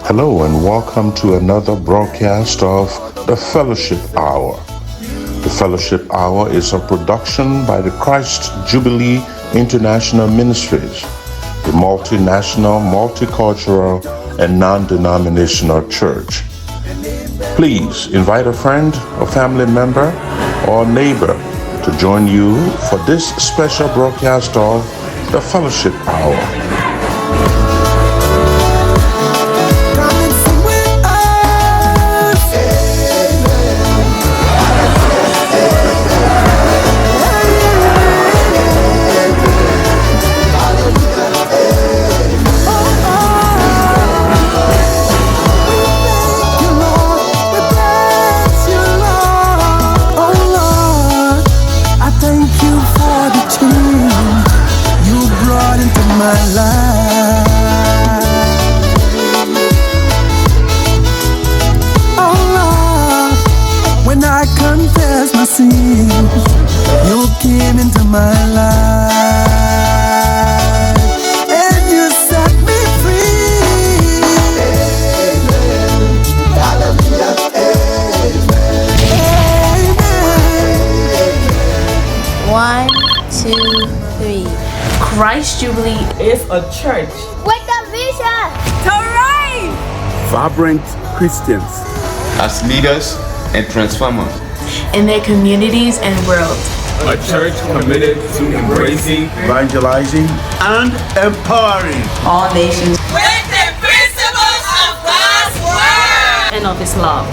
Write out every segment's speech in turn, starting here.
Hello and welcome to another broadcast of the Fellowship Hour. The Fellowship Hour is a production by the Christ Jubilee International Ministries, a multinational, multicultural, and non-denominational church. Please invite a friend, a family member, or neighbor to join you for this special broadcast of the Fellowship Hour. You came into my life and you set me free. Amen. Hallelujah. Amen. 1, 2, 3. Christ Jubilee is a church with a vision to reign. Vibrant Christians as leaders and transformers in their communities and world. A church committed to embracing, evangelizing, and empowering all nations with the principles of God's word and of His love.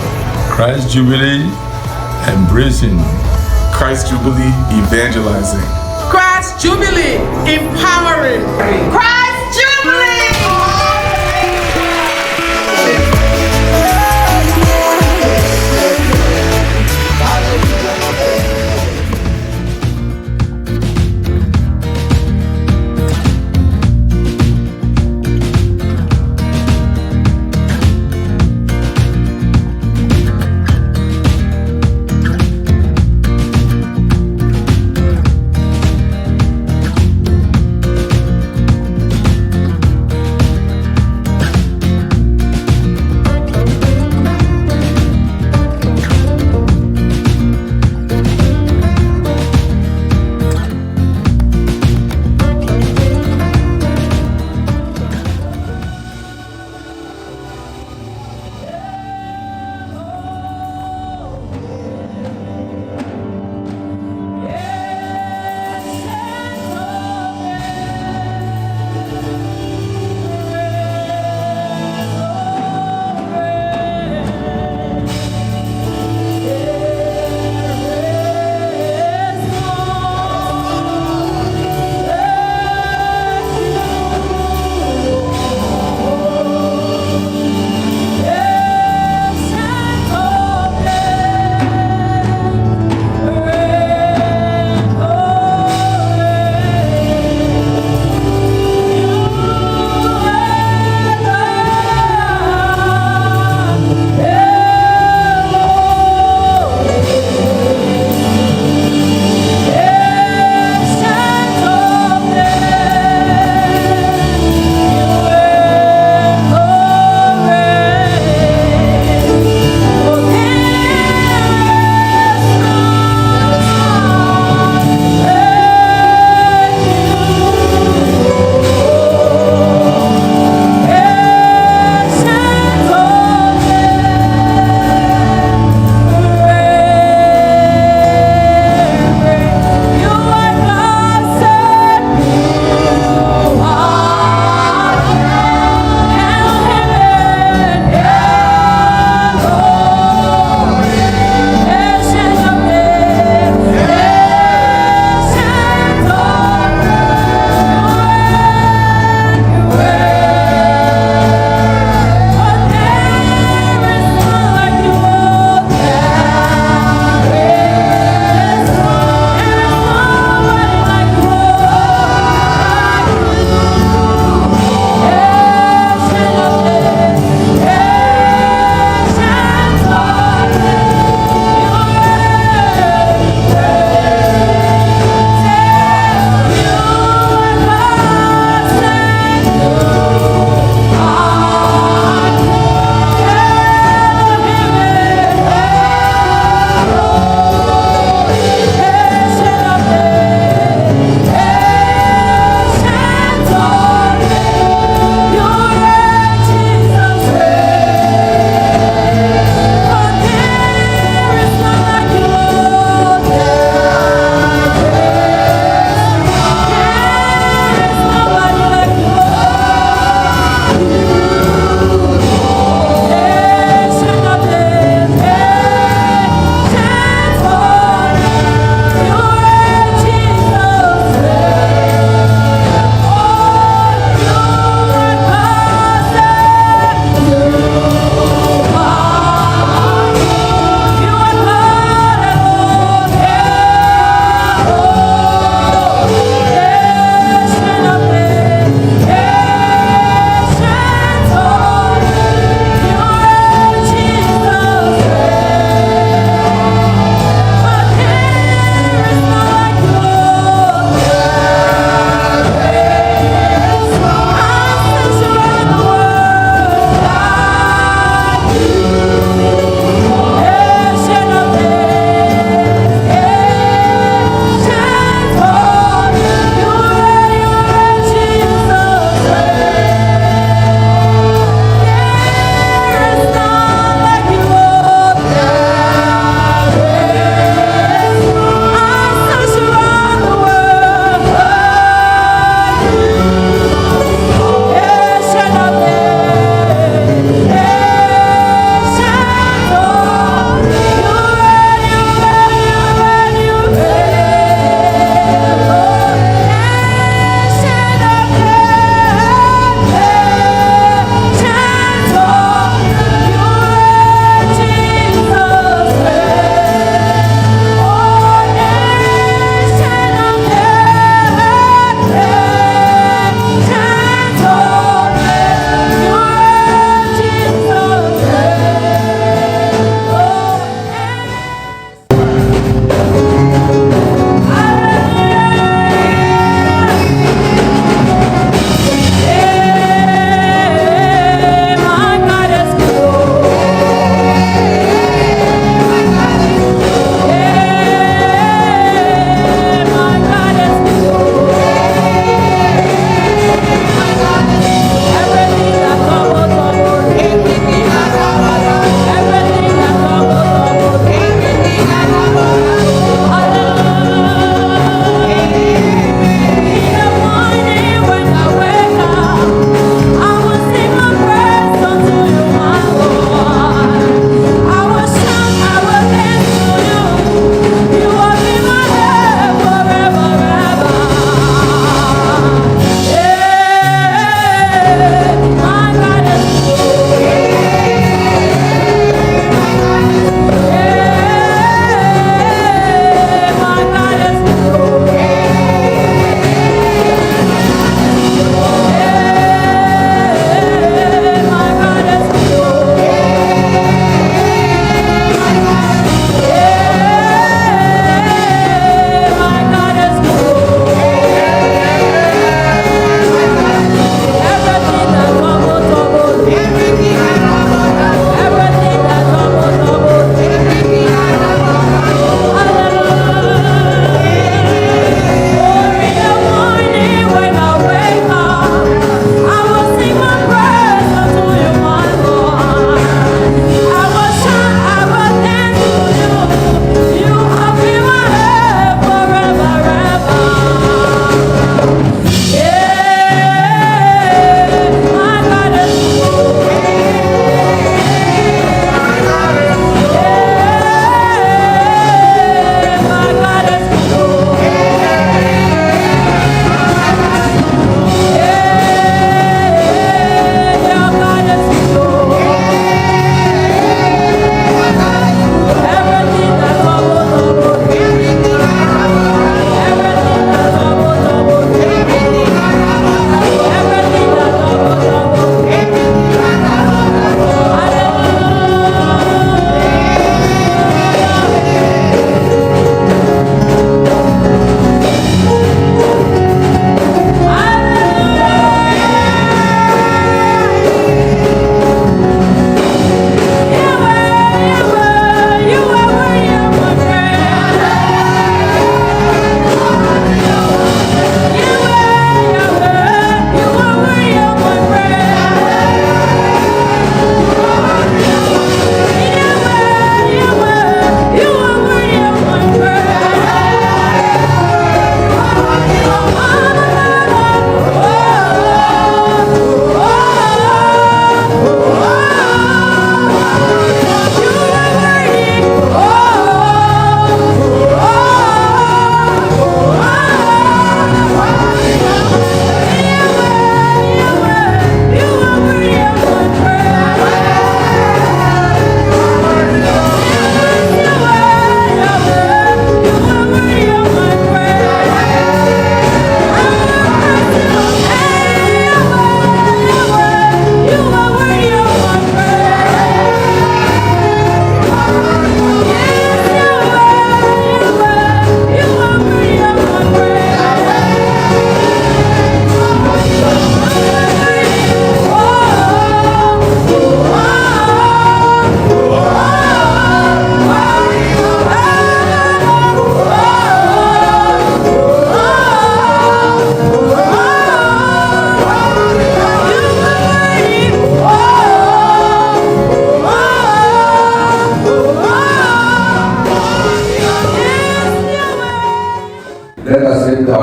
Christ Jubilee embracing, Christ Jubilee evangelizing, Christ Jubilee empowering, Christ Jubilee.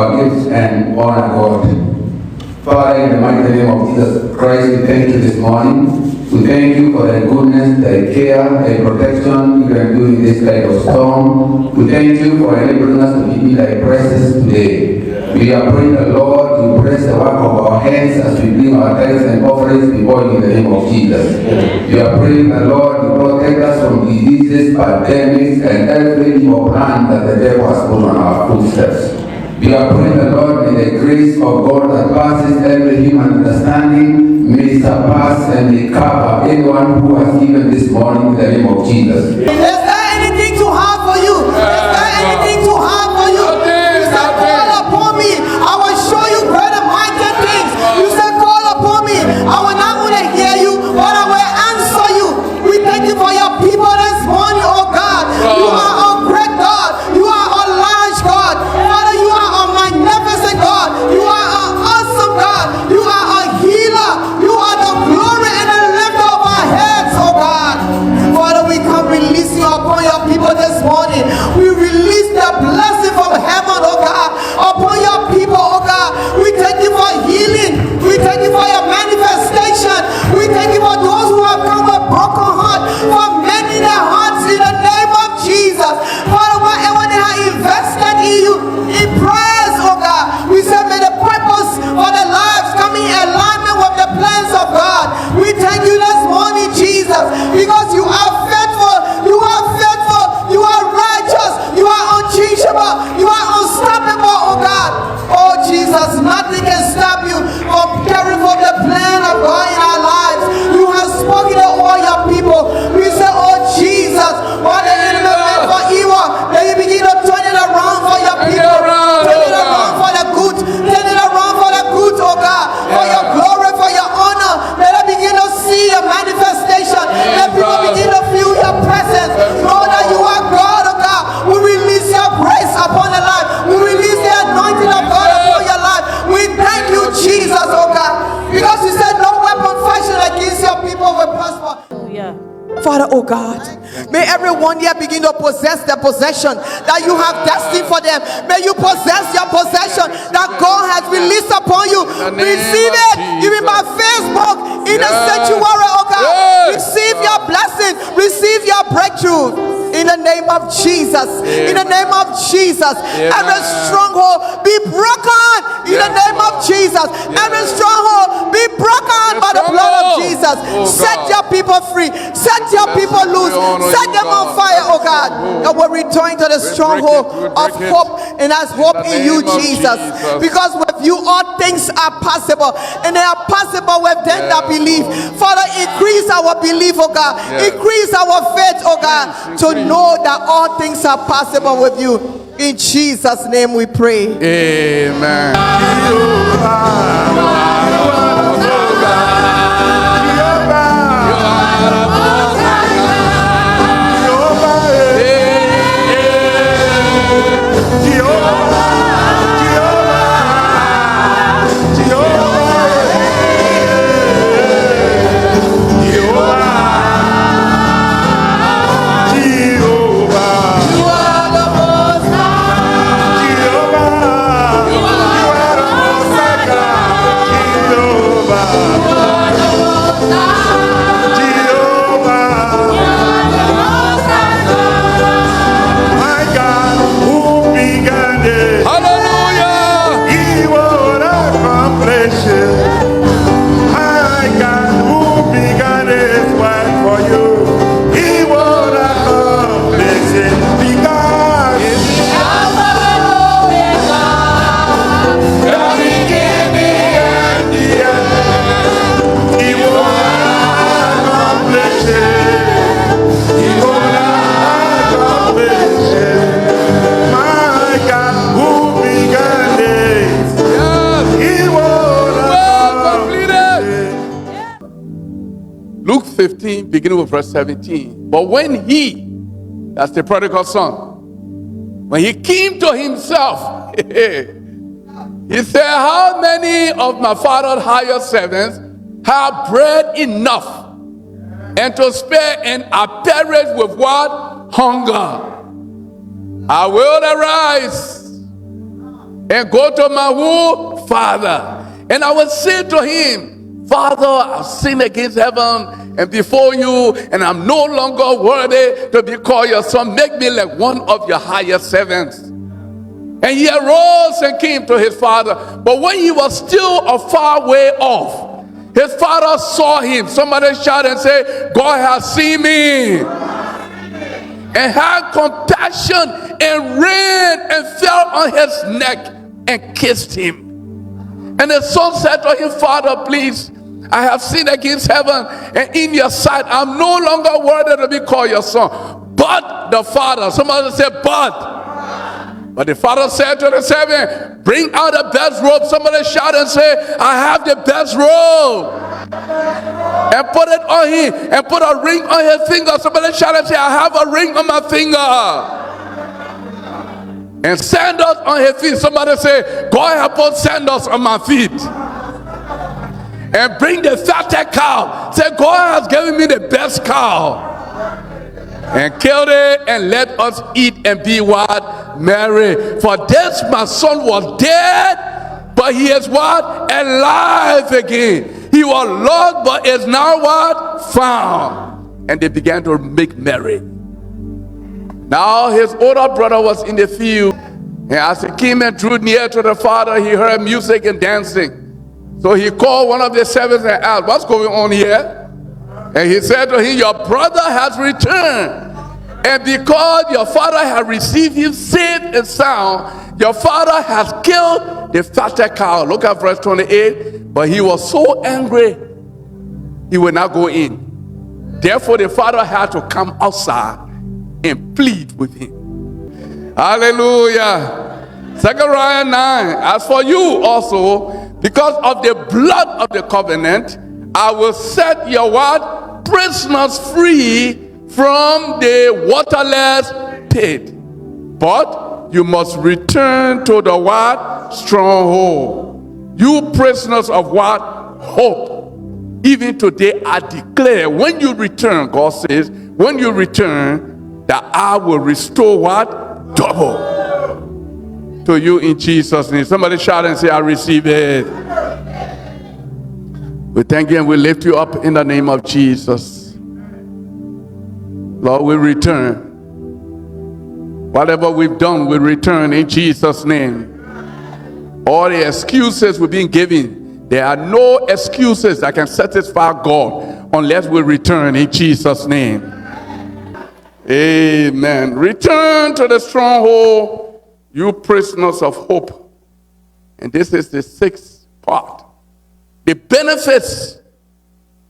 our gifts and honor God. Father, in the mighty name of Jesus Christ, we thank you this morning. We thank you for the goodness, the care, the protection you can do in this kind of storm. We thank you for enabling us to be thy presence today. We are praying the Lord to bless the work of our hands as we bring our tithes and offerings before you in the name of Jesus. We are praying the Lord to protect us from diseases, pandemics, and every evil plan that the devil has put on our footsteps. We are praying the Lord, may the grace of God that passes every human understanding may surpass and may cover anyone who has given this morning in the name of Jesus. Is there anything too hard for you? Is there anything too hard for you? You said, call upon me. I will show you great and mighty things. You said, call upon me. I will not only hear you, but I will answer you. We thank you for your people this morning, oh God. You are a great God. You are a large God. Father, you are a magnificent God. You are an awesome God. You are a healer. You are the glory and the lifter of our heads, oh God. Father, we come releasing upon your people this morning. We release the blessing from heaven, oh God, upon your people, oh God. We thank you for healing. We thank you for your manifestation. We thank you for those who have come with broken heart, for mending their hearts in the name of Jesus. Father, whatever they have invested in you, in prayers, oh God, we say may the purpose for their lives come in alignment with the plans of God. We thank you this morning, Jesus, because you are faithful, you are faithful, you are righteous, you are unchangeable, you are unstoppable, oh God. Oh Jesus, nothing can stop you from carrying forth the plan of God in our lives. You have spoken to all your people. We say, oh Jesus, what the enemy meant for evil, may you begin to turn it around for your people. Turn it around for the good. Turn it around for the good, oh God. For your glory, for your honor. May they begin to see your manifestation. Let people begin to feel your presence. Know that you are God, oh God. We release your grace upon the life. We release the anointing of God upon your life. We thank you, Jesus, oh God. Because you said no weapon fashioned against your people will prosper. Father, oh God, may everyone here begin to possess the possession that you have destined for them. May you possess your possession that God has released upon you. Receive it, even by Facebook, in the sanctuary, oh God. Receive your blessing, receive your breakthrough. In the name of Jesus, in the name of Jesus, every stronghold be broken. In the name of Jesus, every stronghold be broken by the blood of Jesus. Set your people free, set your people loose, set them on fire, oh God. And we're returning to the stronghold of hope, and that's hope in you, Jesus. Because with you all things are possible, and they are possible with them that believe. Father, increase our belief, oh God. Increase our faith, oh God, to know that all things are possible with you. In Jesus' name we pray. Amen. Luke 15, beginning with verse 17. But when he, that's the prodigal son, when he came to himself, he said, how many of my father's hired servants have bread enough and to spare, and are perished with what? Hunger. I will arise and go to my who? Father. And I will say to him, Father, I've sinned against heaven and before you, and I'm no longer worthy to be called your son. Make me like one of your highest servants. And he arose and came to his father. But when he was still a far way off, his father saw him. Somebody shout and say, God has seen me. And had compassion and ran and fell on his neck and kissed him. And the son said to him, Father, please, I have sinned against heaven and in your sight. I'm no longer worthy to be called your son. But the father, somebody said, but the father said to the servant, bring out the best robe. Somebody shout and say, I have the best robe. And put it on him and put a ring on his finger. Somebody shout and say, I have a ring on my finger. And sandals on his feet. Somebody say, God have put sandals on my feet. And bring the fattest cow. Say, God has given me the best cow. And killed it and let us eat and be what? Merry. For this my son was dead, but he is what? Alive again. He was lost, but is now what? Found. And they began to make merry. Now his older brother was in the field, and as he came and drew near to the father, he heard music and dancing. So he called one of the servants and asked, what's going on here? And he said to him, your brother has returned, and because your father has received him safe and sound, your father has killed the fattest cow. Look at verse 28. But he was so angry, he would not go in. Therefore the father had to come outside and plead with him. Hallelujah. Zechariah 9. As for you also, because of the blood of the covenant, I will set your what? Prisoners free from the waterless pit. But you must return to the what? Stronghold. You prisoners of what? Hope. Even today I declare, when you return, God says, when you return, that I will restore what? Double to you in Jesus' name. Somebody shout and say, I receive it. We thank you and we lift you up in the name of Jesus. Lord, we return. Whatever we've done, we return in Jesus' name. All the excuses we've been given, there are no excuses that can satisfy God unless we return in Jesus' name. Amen. Return to the stronghold, you prisoners of hope. And this is the sixth part. The benefits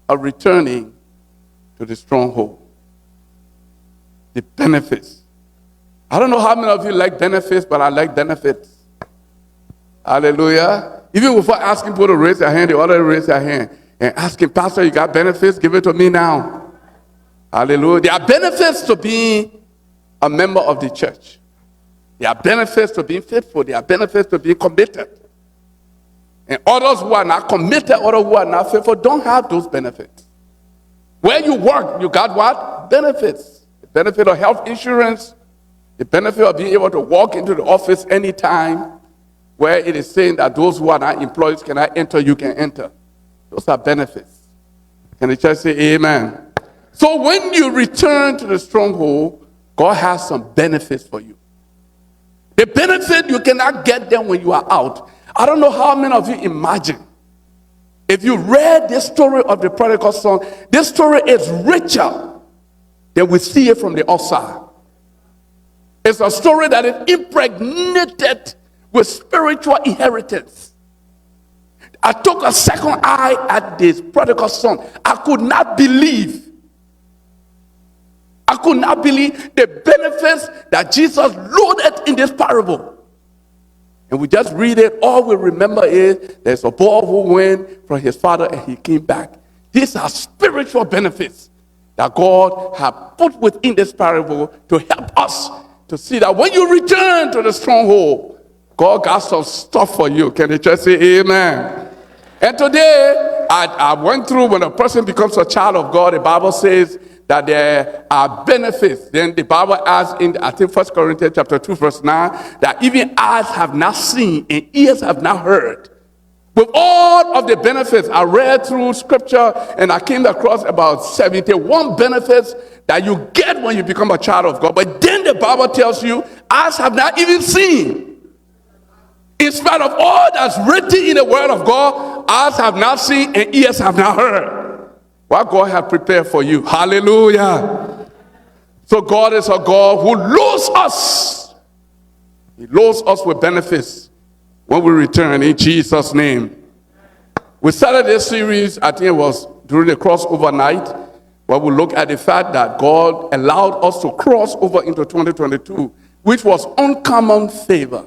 of returning to the stronghold. The benefits. I don't know how many of you like benefits, but I like benefits. Hallelujah. Even before asking people to raise their hand, they already raise their hand. And asking, Pastor, you got benefits? Give it to me now. Hallelujah. There are benefits to being a member of the church. There are benefits to being faithful. There are benefits to being committed. And others who are not committed, others who are not faithful, don't have those benefits. Where you work, you got what? Benefits. The benefit of health insurance. The benefit of being able to walk into the office anytime, where it is saying that those who are not employees cannot enter, you can enter. Those are benefits. Can the church say amen? So when you return to the stronghold, God has some benefits for you. The benefit, you cannot get them when you are out. I don't know how many of you imagine. If you read this story of the prodigal son, this story is richer than we see it from the outside. It's a story that is impregnated with spiritual inheritance. I took a second eye at this prodigal son. I could not believe the benefits that Jesus loaded in this parable. And we just read it. All we remember is there's a boy who went from his father and he came back. These are spiritual benefits that God has put within this parable to help us to see that when you return to the stronghold, God got some stuff for you. Can the church say amen? And today, I went through when a person becomes a child of God, the Bible says that there are benefits. Then the Bible adds in, I think, 1 Corinthians chapter 2, verse 9, that even eyes have not seen and ears have not heard. With all of the benefits, I read through scripture and I came across about 71 benefits that you get when you become a child of God. But then the Bible tells you, eyes have not even seen. In spite of all that's written in the word of God, eyes have not seen and ears have not heard what God has prepared for you. Hallelujah. So God is a God who loads us. He loads us with benefits when we return in Jesus' name. We started this series, I think it was during the crossover night, where we look at the fact that God allowed us to cross over into 2022, which was uncommon favor.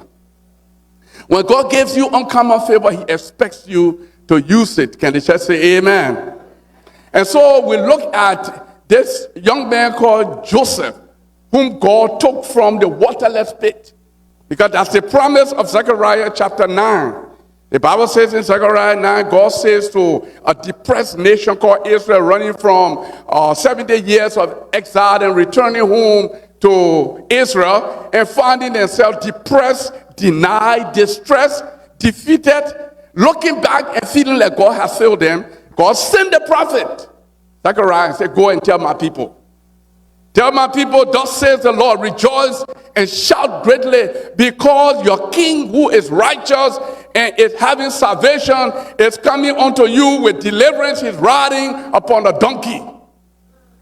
When God gives you uncommon favor, he expects you to use it. Can the church say amen? And so we look at this young man called Joseph, whom God took from the waterless pit. Because that's the promise of Zechariah chapter 9. The Bible says in Zechariah 9, God says to a depressed nation called Israel, running from 70 years of exile and returning home to Israel and finding themselves depressed, denied, distressed, defeated, looking back and feeling like God has failed them. God sent the prophet, Zechariah, and said, go and tell my people. Tell my people, thus says the Lord, rejoice and shout greatly, because your king who is righteous and is having salvation is coming unto you with deliverance. He's riding upon a donkey.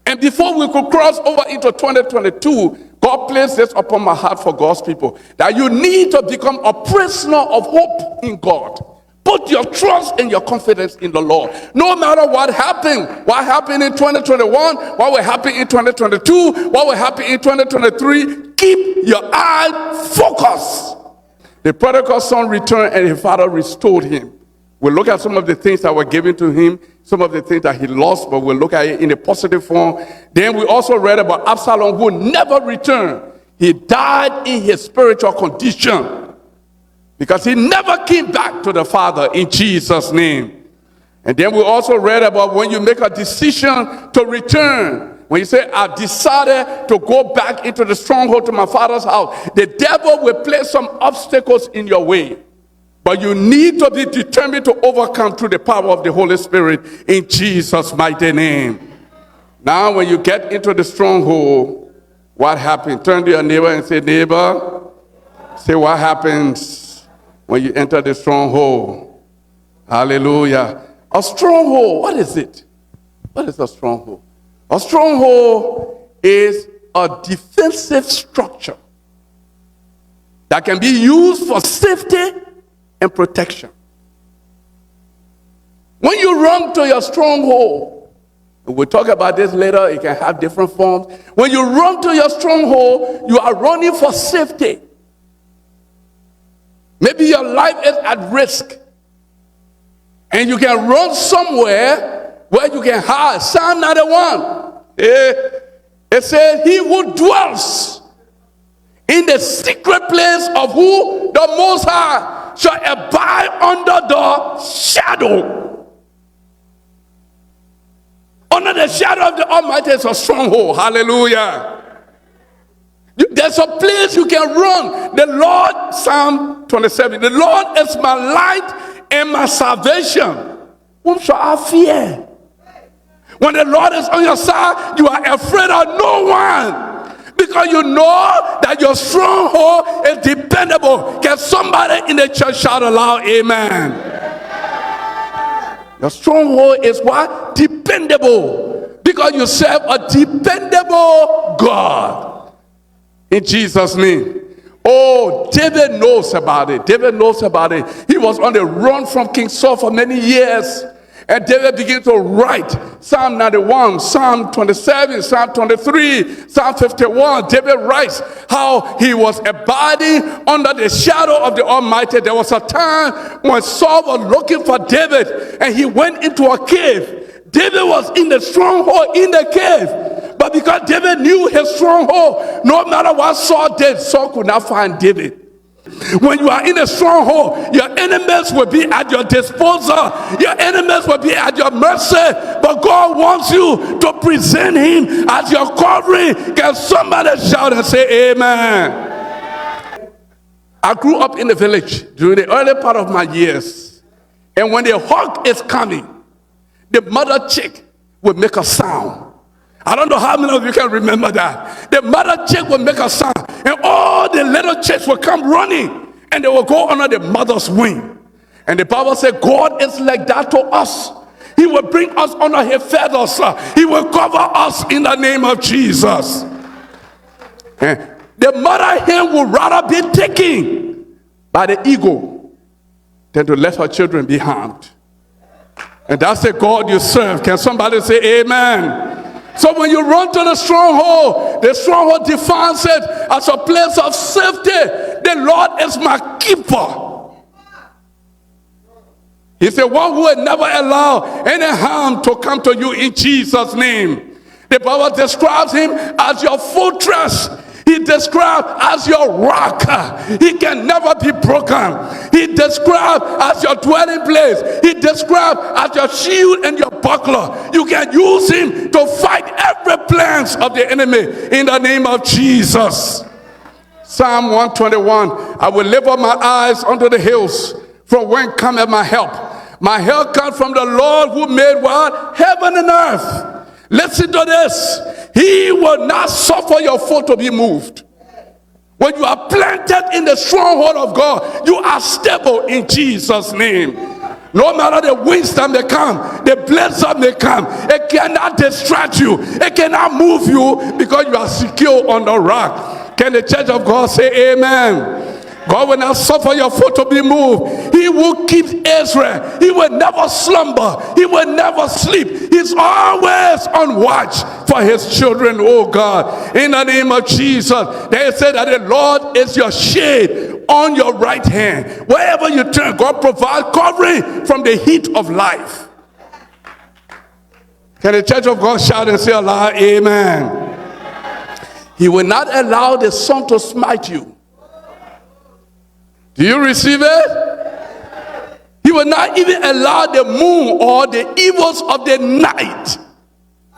And before we could cross over into 2022, God placed this upon my heart for God's people, that you need to become a prisoner of hope in God. Put your trust and your confidence in the Lord. No matter what happened in 2021, what will happen in 2022, what will happen in 2023, keep your eye focused. The prodigal son returned and his father restored him. We'll look at some of the things that were given to him, some of the things that he lost, but we'll look at it in a positive form. Then we also read about Absalom, who never returned. He died in his spiritual condition, because he never came back to the Father in Jesus' name. And then we also read about when you make a decision to return. When you say, I've decided to go back into the stronghold to my father's house, the devil will place some obstacles in your way. But you need to be determined to overcome through the power of the Holy Spirit in Jesus' mighty name. Now when you get into the stronghold, what happened? Turn to your neighbor and say, neighbor, say what happens when you enter the stronghold. Hallelujah. A stronghold, what is it? What is a stronghold? A stronghold is a defensive structure that can be used for safety and protection. When you run to your stronghold, and we'll talk about this later, it can have different forms. When you run to your stronghold, you are running for safety. Maybe your life is at risk, and you can run somewhere where you can hide. Psalm 91, it says, he who dwells in the secret place of who? The Most High shall abide under the shadow. Under the shadow of the Almighty is a stronghold. Hallelujah. There's a place you can run. The Lord, Psalm 27, the Lord is my light and my salvation. Whom shall I fear? When the Lord is on your side, you are afraid of no one, because you know that your stronghold is dependable. Can somebody in the church shout aloud, amen? Your stronghold is what? Dependable. Because you serve a dependable God. In Jesus' name. Oh, David knows about it. David knows about it. He was on the run from King Saul for many years. And David began to write Psalm 91, Psalm 27, Psalm 23, Psalm 51. David writes how he was abiding under the shadow of the Almighty. There was a time when Saul was looking for David, and he went into a cave. David was in the stronghold in the cave. But because David knew his stronghold, no matter what Saul did, Saul could not find David. When you are in a stronghold, your enemies will be at your disposal. Your enemies will be at your mercy. But God wants you to present him as your covering. Can somebody shout and say amen? I grew up in the village during the early part of my years. And when the hawk is coming, the mother chick will make a sound. I don't know how many of you can remember that. The mother chick will make a sound, and all the little chicks will come running, and they will go under the mother's wing. And the Bible said God is like that to us. He will bring us under his feathers. He will cover us in the name of Jesus. And the mother hen would rather be taken by the eagle than to let her children be harmed. And that's the God you serve. Can somebody say amen? So when you run to the stronghold defines it as a place of safety. The Lord is my keeper. He's the one who will never allow any harm to come to you in Jesus' name. The Bible describes him as your fortress. He described as your rock. He can never be broken. He described as your dwelling place. He described as your shield and your buckler. You can use him to fight every plans of the enemy in the name of Jesus. Psalm 121, I will lift up my eyes unto the hills, from when cometh my help. My help comes from the Lord who made what? Heaven and earth. Listen to this. He will not suffer your foot to be moved. When you are planted in the stronghold of God, you are stable in Jesus' name. No matter the winds that may come, the blizzard may come, it cannot distract you. It cannot move you because you are secure on the rock. Can the church of God say amen? God will not suffer your foot to be moved. He will keep Israel. He will never slumber. He will never sleep. He's always on watch for his children, oh God. In the name of Jesus, they say that the Lord is your shade on your right hand. Wherever you turn, God provides covering from the heat of life. Can the church of God shout and say aloud, amen? He will not allow the sun to smite you. Do you receive it? He will not even allow the moon or the evils of the night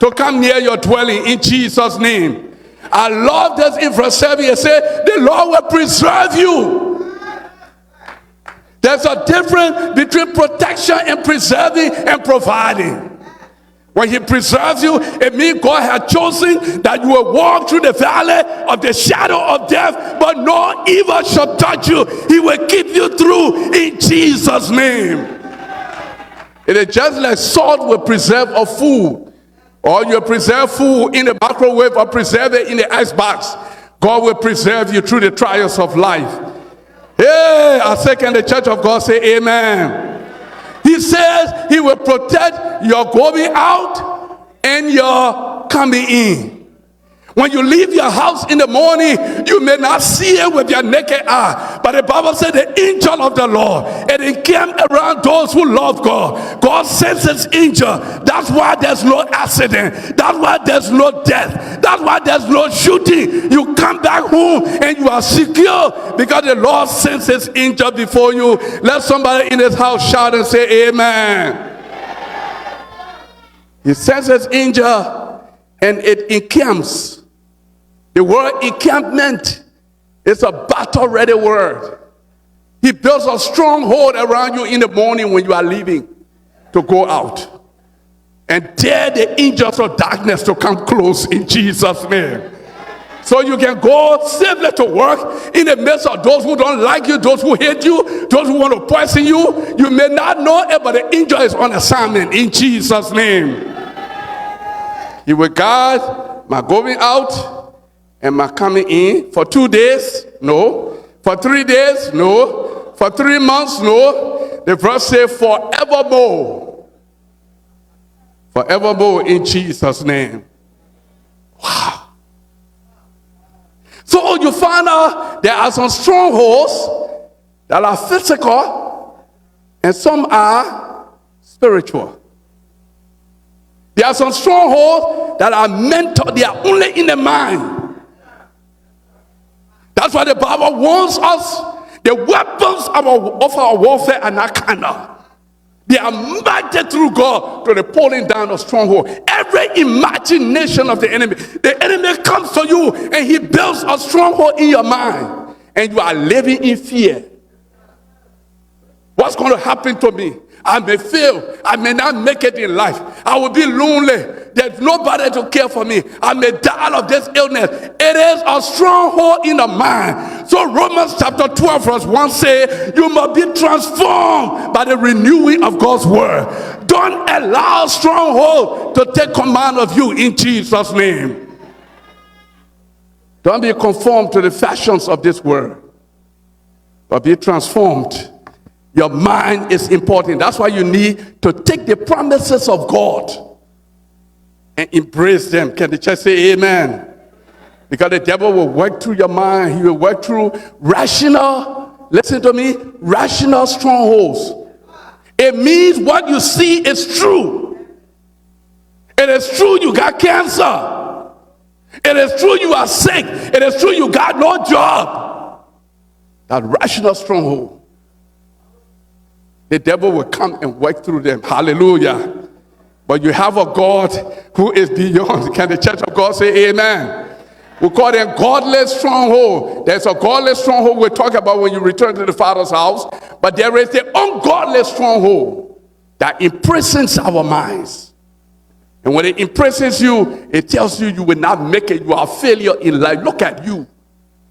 to come near your dwelling in Jesus' name. I love this in verse 7. It says, the Lord will preserve you. There's a difference between protection and preserving and providing. When he preserves you, it means God has chosen that you will walk through the valley of the shadow of death, but no evil shall touch you. He will keep you through in Jesus' name. It is just like salt will preserve a food, or you preserve food in the microwave or preserve it in the icebox. God will preserve you through the trials of life. Hey, I say, can the church of God say amen? He says he will protect your going out and your coming in. When you leave your house in the morning, you may not see it with your naked eye. But the Bible said the angel of the Lord, it encamped around those who love God. God sends his angel. That's why there's no accident. That's why there's no death. That's why there's no shooting. You come back home and you are secure because the Lord sends his angel before you. Let somebody in this house shout and say amen. He sends his angel and it encamps. The word encampment is a battle-ready word. He builds a stronghold around you in the morning when you are leaving to go out. And dare the angels of darkness to come close in Jesus' name. So you can go safely to work in the midst of those who don't like you, those who hate you, those who want to poison you. You may not know it, but the angel is on assignment in Jesus' name. He will guard my going out and my coming in. For 2 days, no. For 3 days, no. For 3 months, no. The verse says forevermore. Forevermore in Jesus' name. Wow. So you find out there are some strongholds that are physical and some are spiritual. There are some strongholds that are mental. They are only in the mind. That's why the Bible warns us The weapons of our warfare are not carnal. They are mighty through God to the pulling down of stronghold. Every imagination of the enemy comes to you and he builds a stronghold in your mind, and you are living in fear. What's going to happen to me? I may fail. I may not make it in life. I will be lonely. There's nobody to care for me. I may die of this illness. It is a stronghold in the mind. So Romans chapter 12 verse 1 says, you must be transformed by the renewing of God's word. Don't allow stronghold to take command of you in Jesus' name. Don't be conformed to the fashions of this world, but be transformed. Your mind is important. That's why you need to take the promises of God and embrace them. Can the church say amen? Because the devil will work through your mind. He will work through rational, listen to me, rational strongholds. It means what you see is true. It is true you got cancer. It is true you are sick. It is true you got no job. That rational stronghold. The devil will come and work through them. Hallelujah. But you have a God who is beyond. Can the church of God say amen? We call it godless stronghold. There's a godless stronghold we'll talk about when you return to the Father's house. But there is the ungodly stronghold that imprisons our minds. And when it imprisons you, it tells you you will not make it. You are a failure in life. Look at you.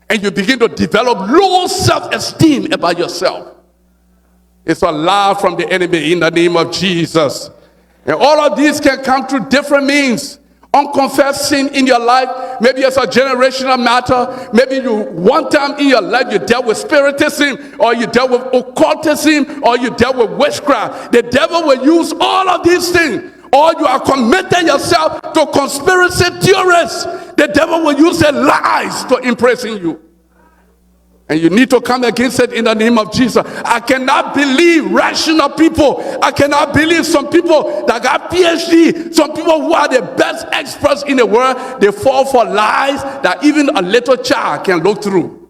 And you begin to develop low self-esteem about yourself. It's a lie from the enemy in the name of Jesus. And all of these can come through different means. Unconfessed sin in your life. Maybe it's a generational matter. Maybe you one time in your life you dealt with spiritism, or you dealt with occultism, or you dealt with witchcraft. The devil will use all of these things. Or you are committing yourself to conspiracy theorists. The devil will use their lies to imprison you. And you need to come against it in the name of Jesus. I cannot believe rational people. I cannot believe some people that got PhD, some people who are the best experts in the world, they fall for lies that even a little child can look through.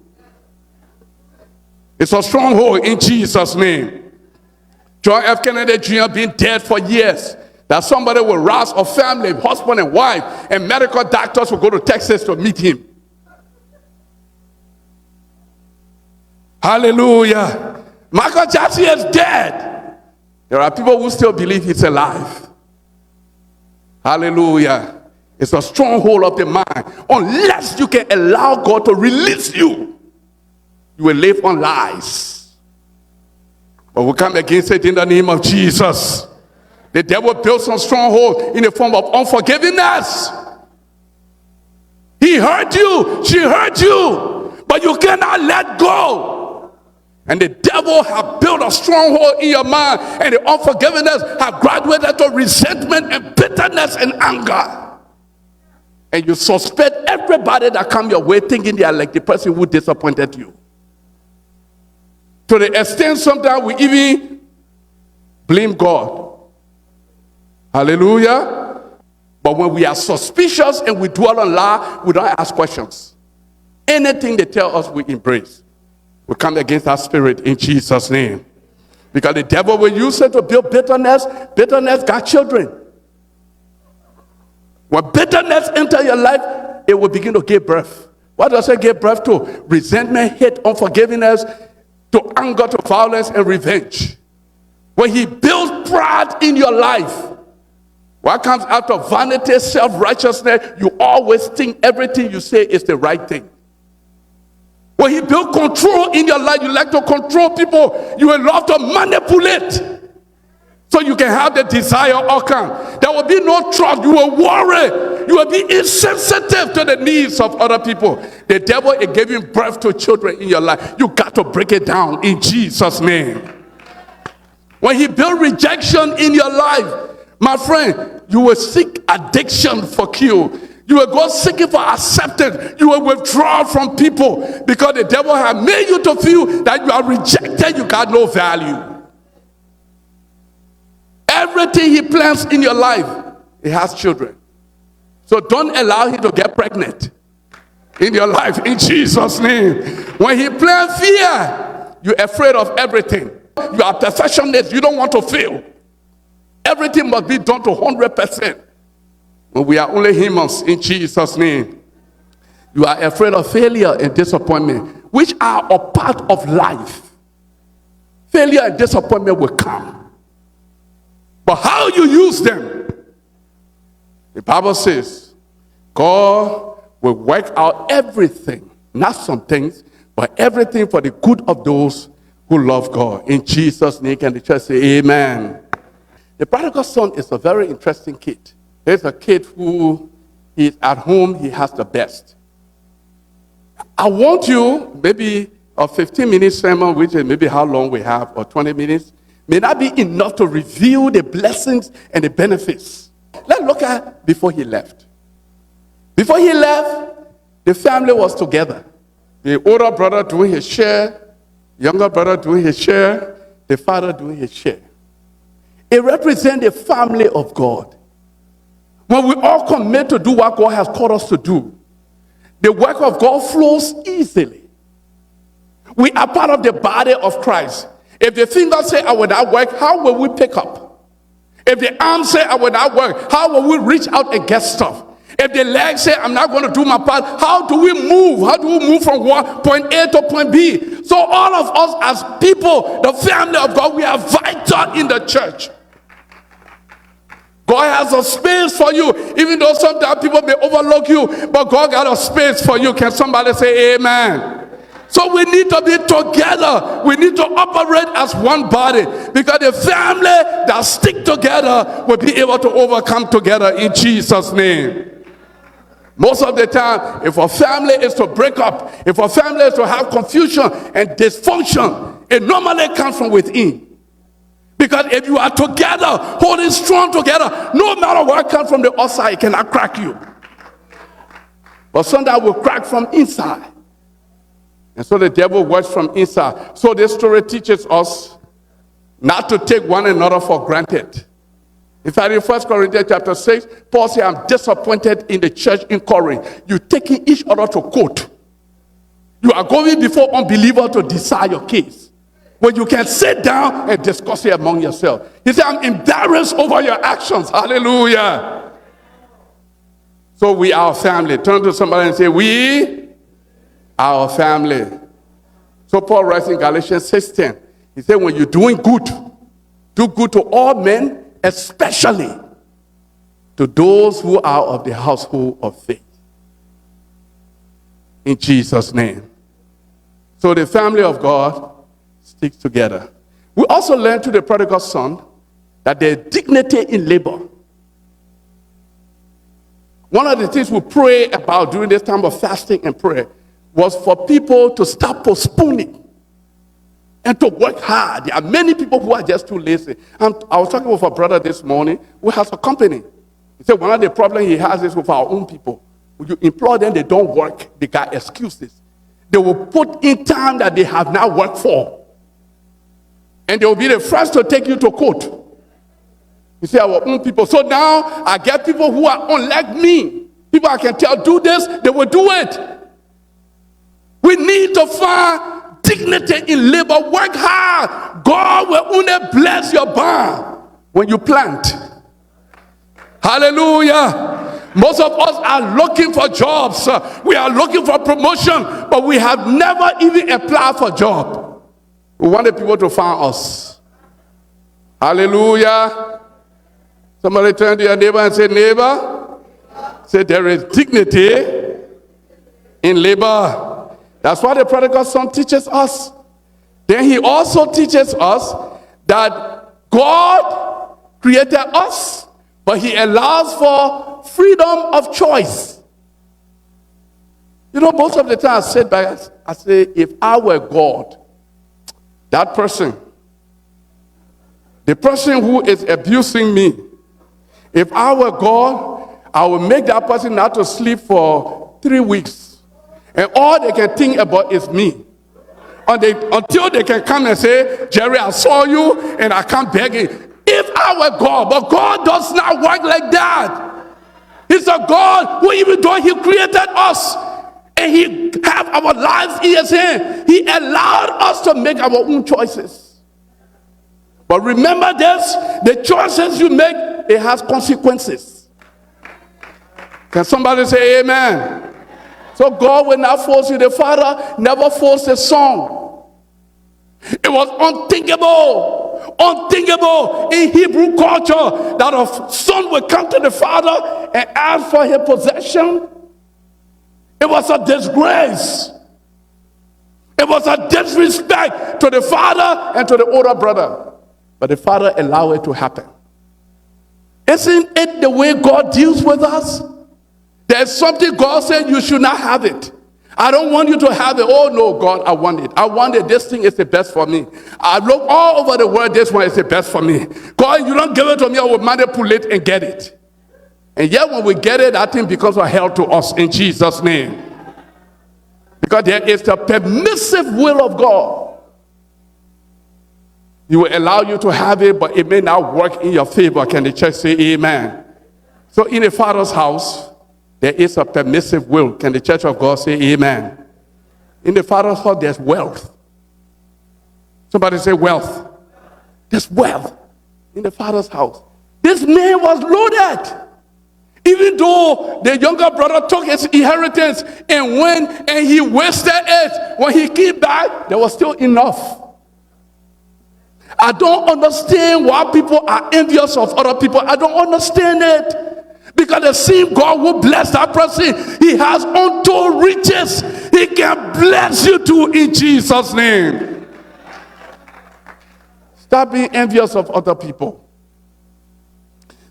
It's a stronghold in Jesus' name. John F. Kennedy Jr. been dead for years. That somebody will rouse a family, husband and wife, and medical doctors will go to Texas to meet him. Hallelujah. Michael Jackson is dead. There are people who still believe he's alive. Hallelujah. It's a stronghold of the mind. Unless you can allow God to release you, you will live on lies. But we come against it in the name of Jesus. The devil built some stronghold in the form of unforgiveness. He hurt you. She hurt you. But you cannot let go. And the devil have built a stronghold in your mind, and the unforgiveness have graduated to resentment and bitterness and anger. And you suspect everybody that come your way thinking they are like the person who disappointed you. To the extent sometimes we even blame God. Hallelujah. But when we are suspicious and we dwell on lie, we don't ask questions. Anything they tell us, we embrace. We come against that spirit in Jesus' name. Because the devil will use it to build bitterness. Bitterness got children. When bitterness enters your life, it will begin to give birth. What does it give birth to? Resentment, hate, unforgiveness, to anger, to violence, and revenge. When he builds pride in your life, what comes out of vanity, self-righteousness, you always think everything you say is the right thing. When he built control in your life, you like to control people. You will love to manipulate so you can have the desired outcome. There will be no trust. You will worry. You will be insensitive to the needs of other people. The devil is giving birth to children in your life. You got to break it down in Jesus' name. When he built rejection in your life, my friend, you will seek addiction for cure. You will go seeking for acceptance. You will withdraw from people because the devil has made you to feel that you are rejected. You got no value. Everything he plans in your life, he has children. So don't allow him to get pregnant in your life in Jesus' name. When he plans fear, You're afraid of everything. You are perfectionist. You don't want to fail. Everything must be done to 100%. When we are only humans, in Jesus' name. You are afraid of failure and disappointment, which are a part of life. Failure and disappointment will come. But how you use them, the Bible says, God will work out everything, not some things, but everything for the good of those who love God. In Jesus' name, can the church say amen? The prodigal son is a very interesting kid. There's a kid who is at home, he has the best. I want you, maybe a 15-minute sermon, which is maybe how long we have, or 20 minutes, may not be enough to reveal the blessings and the benefits. Let's look at before he left. Before he left, the family was together. The older brother doing his share, younger brother doing his share, the father doing his share. It represents the family of God. When we all commit to do what God has called us to do, the work of God flows easily. We are part of the body of Christ. If the finger say, I will not work, how will we pick up? If the arm say, I will not work, how will we reach out and get stuff? If the leg say, I'm not going to do my part, how do we move? How do we move from point A to point B? So all of us as people, the family of God, we are vital in the church. God has a space for you, even though sometimes people may overlook you, but God got a space for you. Can somebody say amen? So we need to be together. We need to operate as one body, because the family that stick together will be able to overcome together in Jesus' name. Most of the time, if a family is to break up, if a family is to have confusion and dysfunction, it normally comes from within. Because if you are together, holding strong together, no matter what comes from the outside, it cannot crack you. But sometimes will crack from inside. And so the devil works from inside. So this story teaches us not to take one another for granted. In fact, in 1 Corinthians chapter 6, Paul said, I'm disappointed in the church in Corinth. You're taking each other to court. You are going before unbelievers to decide your case, when you can sit down and discuss it among yourself. He said, I'm embarrassed over your actions. Hallelujah. So we are a family. Turn to somebody and say, we are a family. So Paul writes in Galatians 6:10. He said, when you're doing good, do good to all men, especially to those who are of the household of faith. In Jesus' name. So the family of God sticks together. We also learn to the prodigal son that there's dignity in labor. One of the things we pray about during this time of fasting and prayer was for people to stop postponing and to work hard. There are many people who are just too lazy. And I was talking with a brother this morning who has a company. He said one of the problems he has is with our own people. When you employ them, they don't work. They got excuses. They will put in time that they have not worked for. And they will be the first to take you to court. You say our own people. So now I get people who are unlike me. People I can tell do this, they will do it. We need to find dignity in labor. Work hard. God will only bless your barn when you plant. Hallelujah. Most of us are looking for jobs. We are looking for promotion, but we have never even applied for a job. We wanted people to find us. Hallelujah. Somebody turn to your neighbor and say, neighbor, say there is dignity in labor. That's what the prodigal son teaches us. Then he also teaches us that God created us, but he allows for freedom of choice. You know, most of the time I say, if I were God, that person, the person who is abusing me, if I were God, I would make that person not to sleep for 3 weeks. And all they can think about is me. Until they can come and say, Jerry, I saw you and I can't beg it. If I were God, but God does not work like that. He's a God who, even though he created us, and he have our lives in his hand. He allowed us to make our own choices. But remember this, the choices you make, it has consequences. Can somebody say amen? So God will not force you. The Father never forced the Son. It was unthinkable in Hebrew culture that a son would come to the father and ask for his possession. It was a disgrace. It was a disrespect to the father and to the older brother. But the father allowed it to happen. Isn't it the way God deals with us? There's something God said you should not have it. I don't want you to have it. Oh no, God, I want it. I want it. This thing is the best for me. I look all over the world. This one is the best for me. God, you don't give it to me, I will manipulate and get it. And yet when we get it, that thing becomes a hell to us in Jesus' name. Because there is the permissive will of God. He will allow you to have it, but it may not work in your favor. Can the church say amen? So in the Father's house, there is a permissive will. Can the church of God say amen? In the Father's house, there's wealth. Somebody say wealth. There's wealth in the Father's house. This man was loaded. Even though the younger brother took his inheritance and went and he wasted it, when he came back, there was still enough. I don't understand why people are envious of other people. I don't understand it. Because the same God will bless that person. He has untold riches. He can bless you too in Jesus' name. Stop being envious of other people.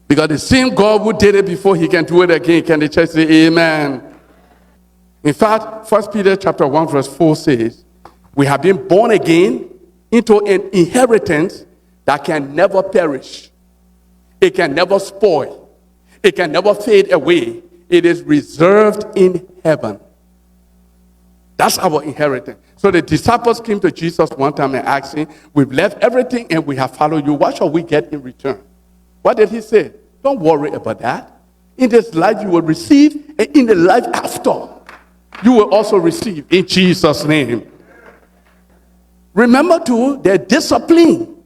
Because the same God who did it before, he can do it again. Can the church say amen? In fact, 1 Peter chapter 1 verse 4 says, we have been born again into an inheritance that can never perish. It can never spoil. It can never fade away. It is reserved in heaven. That's our inheritance. So the disciples came to Jesus one time and asked him, we've left everything and we have followed you. What shall we get in return? What did he say? Don't worry about that. In this life you will receive, and in the life after, you will also receive in Jesus' name. Remember too, there's discipline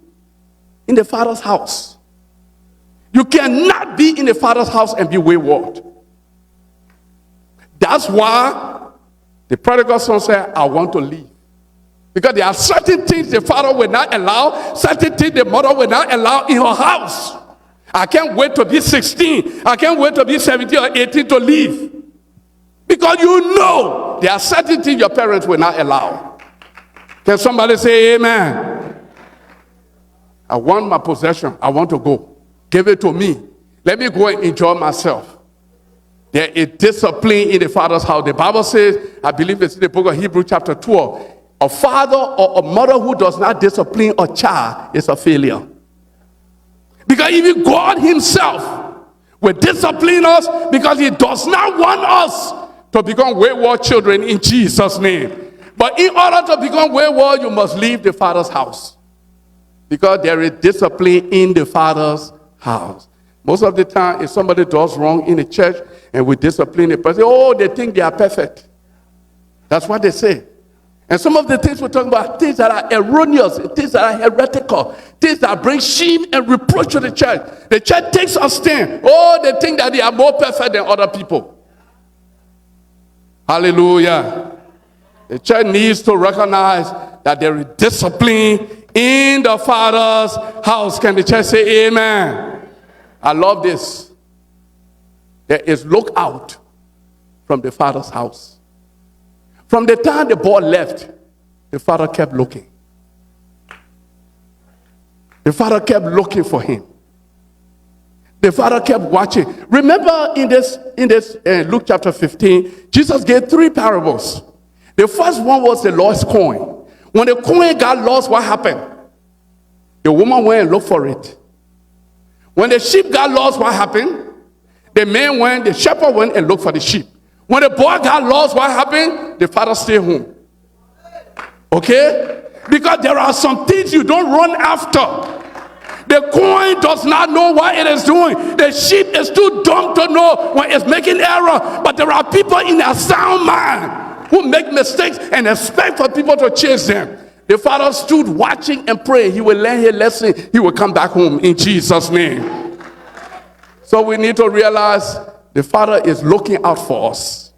in the Father's house. You cannot be in the Father's house and be wayward. That's why the prodigal son said, I want to leave. Because there are certain things the father will not allow, certain things the mother will not allow in her house. I can't wait to be 16. I can't wait to be 17 or 18 to leave. Because you know there are certain things your parents will not allow. Can somebody say amen? I want my possession. I want to go. Give it to me. Let me go and enjoy myself. There is discipline in the Father's house. The Bible says, I believe it's in the book of Hebrews chapter 12, a father or a mother who does not discipline a child is a failure. Because even God himself will discipline us because he does not want us to become wayward children in Jesus' name. But in order to become wayward, you must leave the Father's house. Because there is discipline in the Father's house. Most of the time, if somebody does wrong in the church and we discipline a person, oh, they think they are perfect. That's what they say. And some of the things we're talking about, things that are erroneous, things that are heretical, things that bring shame and reproach to the church. The church takes a stand. Oh, they think that they are more perfect than other people. Hallelujah. The church needs to recognize that there is discipline in the Father's house. Can the church say amen? I love this. There is look out from the Father's house. From the time the boy left, the father kept looking. The father kept looking for him. The father kept watching. Remember in this Luke chapter 15, Jesus gave 3 parables. The first one was the lost coin. When the coin got lost, what happened? The woman went and looked for it. When the sheep got lost, what happened? The shepherd went and looked for the sheep. When the boy got lost, what happened? The father stayed home. Okay? Because there are some things you don't run after. The coin does not know what it is doing. The sheep is too dumb to know when it's making error. But there are people in their sound mind who make mistakes and expect for people to chase them. The father stood watching and praying. He will learn his lesson. He will come back home in Jesus' name. So we need to realize the father is looking out for us.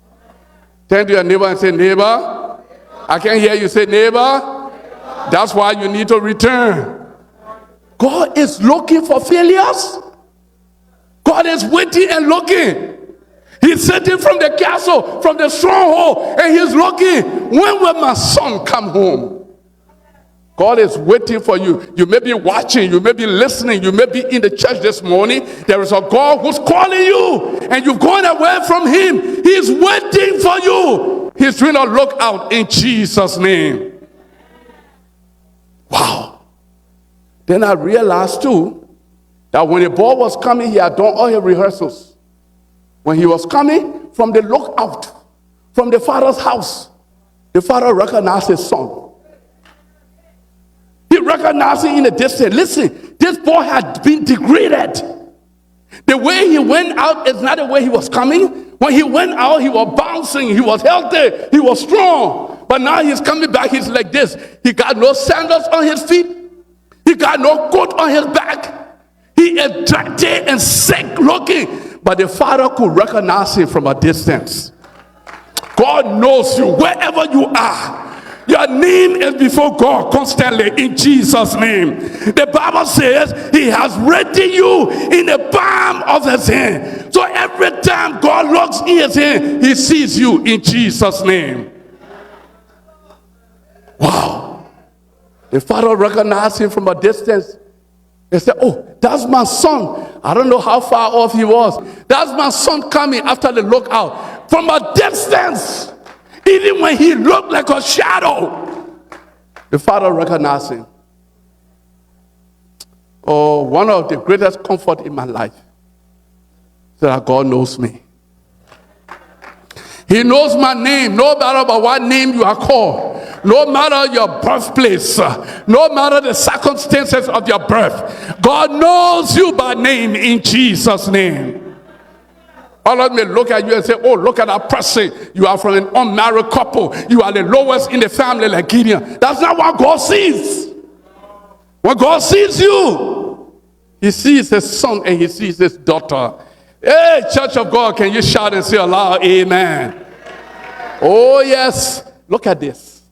Turn to your neighbor and say, neighbor. I can't hear you say, neighbor. That's why you need to return. God is looking for failures. God is waiting and looking. He's sitting from the castle, from the stronghold, and he's looking. When will my son come home? God is waiting for you. You may be watching, you may be listening, you may be in the church this morning. There is a God who's calling you, and you've gone away from him. He's waiting for you. He's doing a look out in Jesus' name. Wow. Then I realized too, that when the boy was coming, he had done all his rehearsals. When he was coming from the lookout, from the father's house, the father recognized his son. He recognized him in the distance. Listen, this boy had been degraded. The way he went out is not the way he was coming. When he went out, he was bouncing, he was healthy, he was strong. But now he's coming back, he's like this. He got no sandals on his feet. He got no coat on his back. He is dirty and sick looking. But the father could recognize him from a distance. God knows you wherever you are. Your name is before God constantly in Jesus' name. The Bible says he has written you in the palm of his hand. So every time God looks in his hand, he sees you in Jesus' name. Wow. The father recognized him from a distance. They said, oh, that's my son. I don't know how far off he was. That's my son coming after the lookout. From a distance, even when he looked like a shadow, the father recognized him. Oh, one of the greatest comfort in my life is that God knows me. He knows my name, no matter by what name you are called. No matter your birthplace, no matter the circumstances of your birth, God knows you by name in Jesus' name. All of me look at you and say, oh, look at that person. You are from an unmarried couple. You are the lowest in the family like Gideon. That's not what God sees. When God sees you, he sees his son and he sees his daughter. Hey, Church of God, can you shout and say aloud, amen? Oh, yes. Look at this.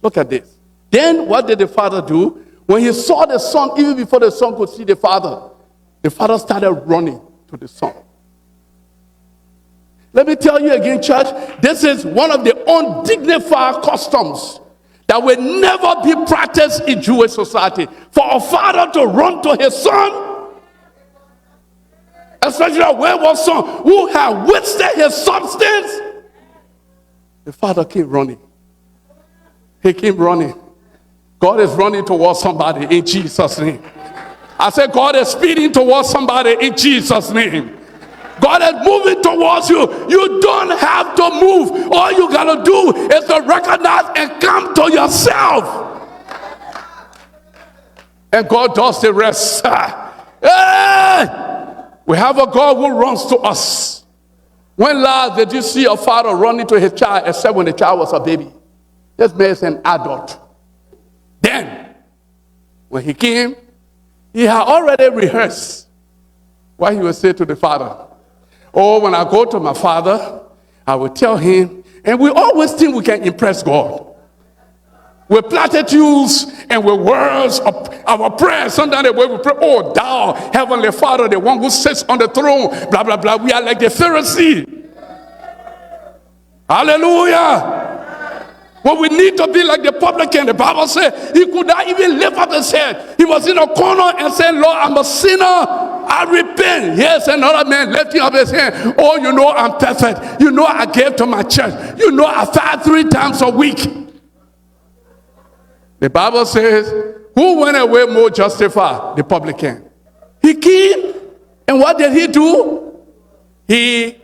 Look at this. Then what did the father do? When he saw the son, even before the son could see the father started running to the son. Let me tell you again, church, this is one of the undignified customs that will never be practiced in Jewish society. For a father to run to his son, especially a wayward son who had wasted his substance, the father came running. He came running. God is running towards somebody in Jesus' name. I said God is speeding towards somebody in Jesus' name. God is moving towards you. You don't have to move. All you gotta do is to recognize and come to yourself. And God does the rest. Hey! We have a God who runs to us. When last did you see a father running to his child except when the child was a baby? This man is an adult. Then, when he came, he had already rehearsed what he would say to the father. Oh, when I go to my father, I will tell him, and we always think we can impress God. With platitudes and with words of our prayers. Sometimes the way we pray, oh, thou, heavenly Father, the one who sits on the throne, blah, blah, blah. We are like the Pharisee. Hallelujah. But we need to be like the publican. The Bible said he could not even lift up his head. He was in a corner and said, Lord, I'm a sinner. I repent. Yes, another man lifting up his hand. Oh, you know I'm perfect. You know I gave to my church. You know I fast 3 times a week. The Bible says, who went away more justified? The publican. He came, and what did he do? He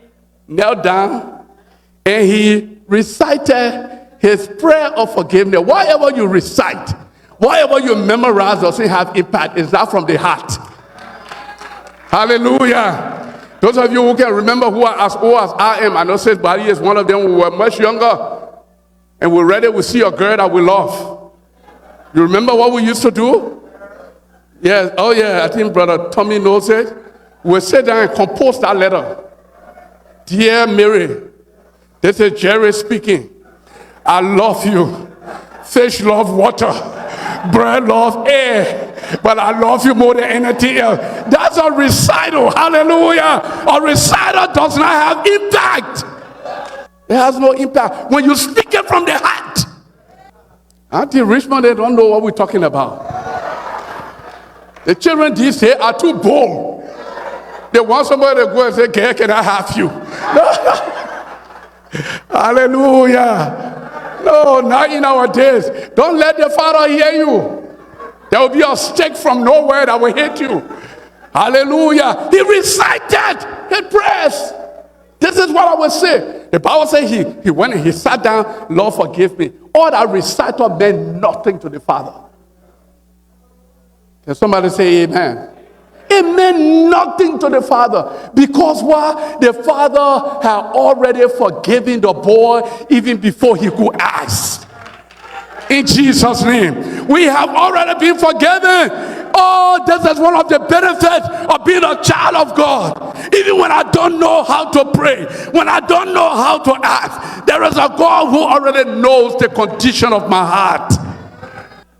knelt down and he recited his prayer of forgiveness. Whatever you recite, whatever you memorize doesn't have impact. It's not from the heart. Hallelujah. Those of you who can remember who as old as I am, I know says Barry is one of them who were much younger. and we're ready, we see a girl that we love. You remember what we used to do? Yes, oh yeah, I think Brother Tommy knows it. We'll sit down and compose that letter. Dear Mary, this is Jerry speaking. I love you. Fish love water. Bread love air. But I love you more than anything else. That's a recital. Hallelujah. A recital does not have impact. It has no impact when you speak it from the heart. Auntie Richmond, they don't know what we're talking about. The children these days are too bold. They want somebody to go and say, "Girl, can I have you?" Hallelujah. No, not in our days. Don't let the Father hear you. There will be a stick from nowhere that will hit you. Hallelujah. He recited his prayers. This is what I would say. The Bible says he went and he sat down. "Lord, forgive me." All that recital meant nothing to the Father. Can somebody say amen? It meant nothing to the Father. Because why? The Father had already forgiven the boy even before he could ask. In Jesus' name. We have already been forgiven. Oh, this is one of the benefits of being a child of God. Even when I don't know how to pray, when I don't know how to ask, there is a God who already knows the condition of my heart.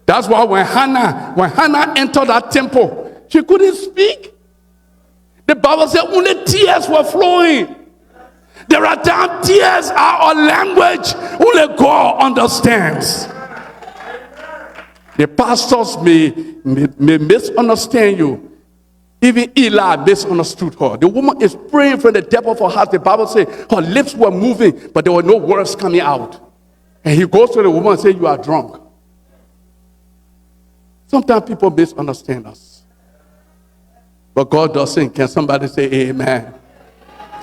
That's why when Hannah entered that temple, she couldn't speak. The Bible said only tears were flowing. There are times tears are a language only God understands. The pastors may misunderstand you. Even Eli misunderstood her. The woman is praying from the depth of her heart. The Bible says her lips were moving, but there were no words coming out. And he goes to the woman and says, "You are drunk." Sometimes people misunderstand us. But God doesn't. Can somebody say amen?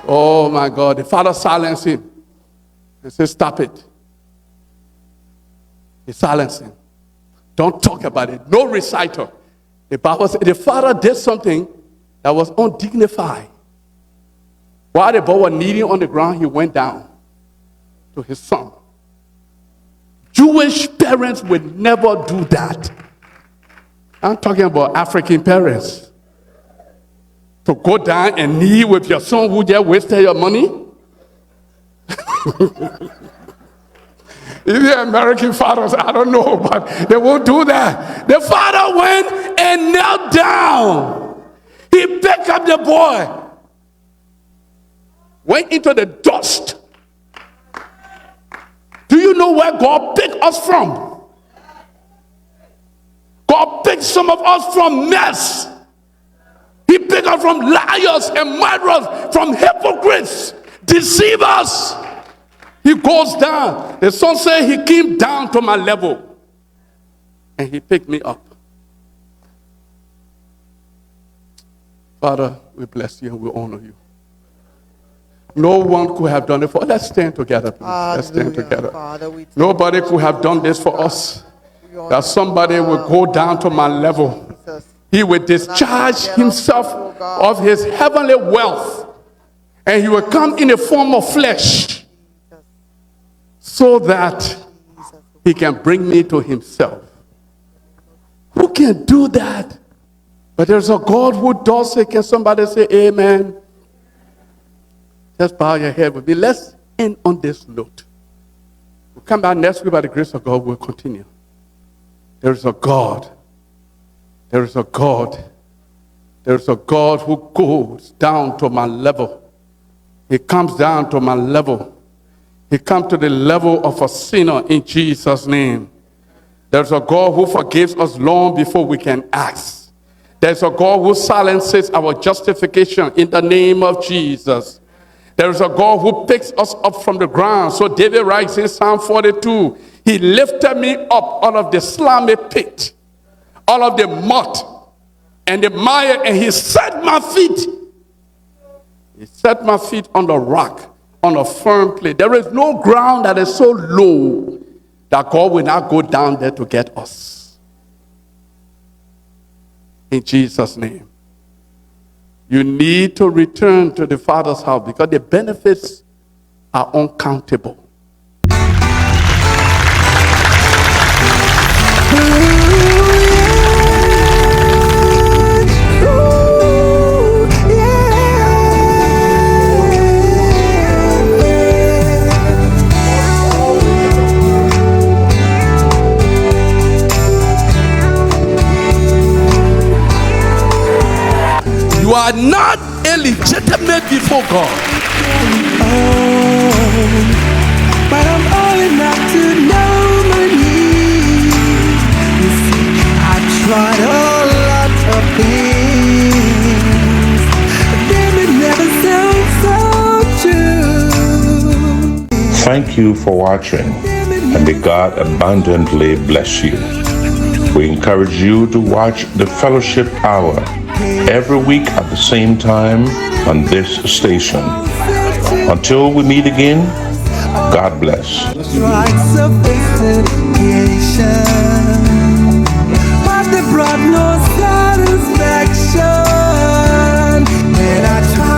Oh my God. The Father silenced him and said, "Stop it." He silenced him. Don't talk about it. No reciter. The Bible said the Father did something that was undignified. While the boy was kneeling on the ground, he went down to his son. Jewish parents would never do that. I'm talking about African parents. To go down and kneel with your son who just wasted your money. Even American fathers, I don't know, but they won't do that. The father went and knelt down. He picked up the boy, went into the dust. Do you know where God picked us from? God picked some of us from mess. He picked us from liars and murderers, from hypocrites, deceivers. He goes down. The son said he came down to my level and he picked me up. Father, we bless you and we honor you. No one could have done it for us. Let's stand together, please. Let's stand together. Father, Nobody could have done this for us. That somebody would go down to my level. He would discharge himself of his heavenly wealth. And he would come in the form of flesh. So that he can bring me to himself. Who can do that? But there's a God who does it. Can somebody say amen? Just bow your head with me. Let's end on this note. We'll come back next week by the grace of God. We'll continue. There is a God. There is a God. There is a God who goes down to my level. He comes down to my level. He comes to the level of a sinner in Jesus' name. There's a God who forgives us long before we can ask. There's a God who silences our justification in the name of Jesus. There's a God who picks us up from the ground. So David writes in Psalm 42, he lifted me up out of the slimy pit, out of the mud and the mire, and he set my feet. He set my feet on the rock, on a firm place. There is no ground that is so low that God will not go down there to get us. In Jesus' name. You need to return to the Father's house because the benefits are uncountable. You are not illegitimate before God. But I'm old enough to know my needs. You see, I tried a lot of things, but then it never sounds so true. Thank you for watching, and may God abundantly bless you. We encourage you to watch the Fellowship Hour every week at the same time on this station. Until we meet again, God bless. Tried sophistication, but they brought no satisfaction. And I tried